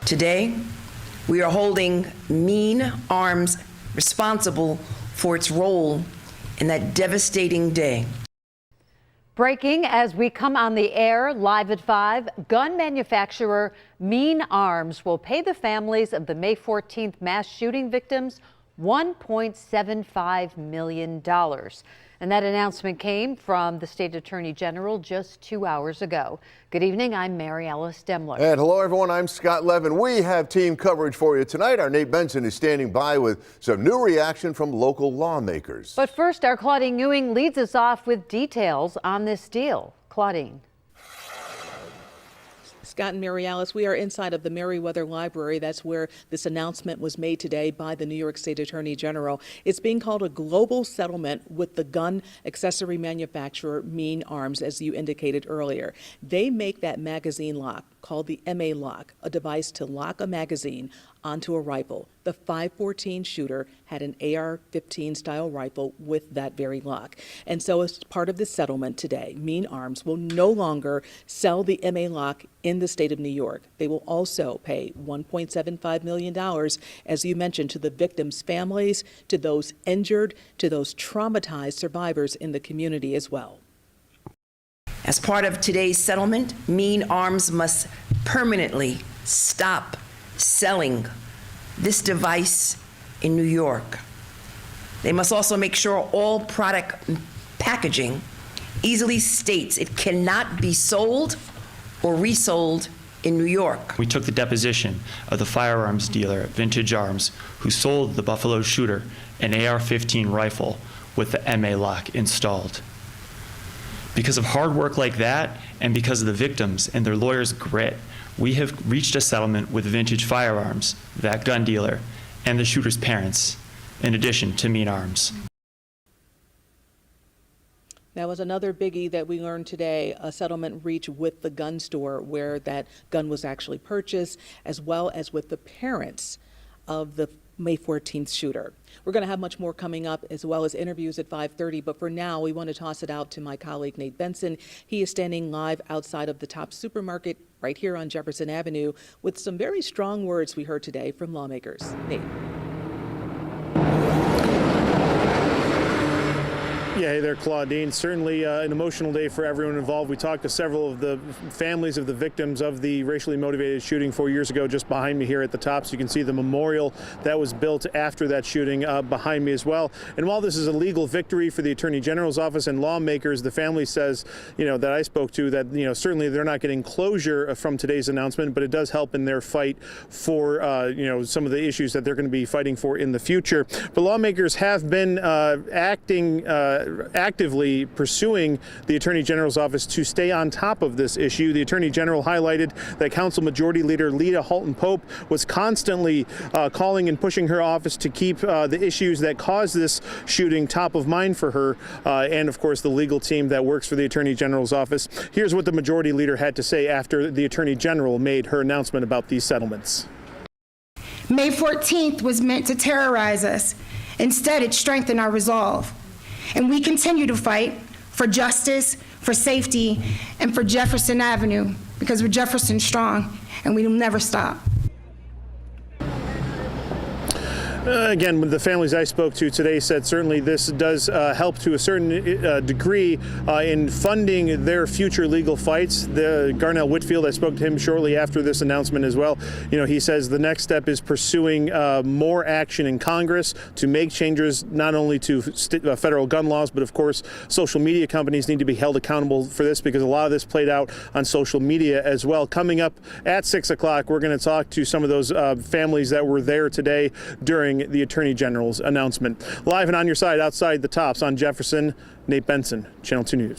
Today, we are holding Mean Arms responsible for its role in that devastating day. Breaking as we come on the air live at 5, gun manufacturer Mean Arms will pay the families of the May 14th mass shooting victims $1.75 million. And that announcement came from the state attorney general just 2 hours ago. Good evening, I'm Mary Alice Demler. And hello everyone, I'm Scott Levin. We have team coverage for you tonight. Our Nate Benson is standing by with some new reaction from local lawmakers. But first, our Claudine Ewing leads us off with details on this deal. Claudine. Scott and Mary Alice, we are inside of the Merriweather Library. That's where this announcement was made today by the New York State Attorney General. It's being called a global settlement with the gun accessory manufacturer Mean Arms, as you indicated earlier. They make that magazine lock called the MA lock, a device to lock a magazine onto a rifle. The 514 shooter had an AR-15 style rifle with that very lock. And so as part of the settlement today, Mean Arms will no longer sell the MA lock in the state of New York. They will also pay $1.75 million, as you mentioned, to the victims' families, to those injured, to those traumatized survivors in the community as well. As part of today's settlement, Mean Arms must permanently stop selling this device in New York. They must also make sure all product packaging easily states it cannot be sold or resold in New York. We took the deposition of the firearms dealer at Vintage Arms who sold the Buffalo shooter an AR-15 rifle with the MA lock installed. Because of hard work like that, and because of the victims and their lawyers' grit, we have reached a settlement with Vintage Firearms, that gun dealer, and the shooter's parents, in addition to Mean Arms. That was another biggie that we learned today, a settlement reached with the gun store where that gun was actually purchased, as well as with the parents of the May 14th shooter. We're going to have much more coming up, as well as interviews at 5:30, but for now we want to toss it out to my colleague Nate Benson. He is standing live outside of the Top Supermarket right here on Jefferson Avenue with some very strong words we heard today from lawmakers. Nate. Yeah, hey there, Claudine. Certainly an emotional day for everyone involved. We talked to several of the families of the victims of the racially motivated shooting 4 years ago, just behind me here at the top. So you can see the memorial that was built after that shooting behind me as well. And while this is a legal victory for the Attorney General's office and lawmakers, the family says, that I spoke to, that, certainly they're not getting closure from today's announcement, but it does help in their fight for, some of the issues that they're going to be fighting for in the future. But lawmakers have been actively pursuing the Attorney General's office to stay on top of this issue. The Attorney General highlighted that Council Majority Leader Lita Halton Pope was constantly calling and pushing her office to keep the issues that caused this shooting top of mind for her, and of course the legal team that works for the Attorney General's office. Here's what the Majority Leader had to say after the Attorney General made her announcement about these settlements. May 14th was meant to terrorize us. Instead, it strengthened our resolve. And we continue to fight for justice, for safety, and for Jefferson Avenue, because we're Jefferson strong, and we will never stop. Again, the families I spoke to today said certainly this does help to a certain degree in funding their future legal fights. The Garnell Whitfield, I spoke to him shortly after this announcement as well. He says the next step is pursuing more action in Congress to make changes not only to federal gun laws, but of course social media companies need to be held accountable for this, because a lot of this played out on social media as well. Coming up at 6 o'clock, we're going to talk to some of those families that were there today during the Attorney General's announcement. Live and on your side outside the Tops on Jefferson, Nate Benson, Channel 2 News.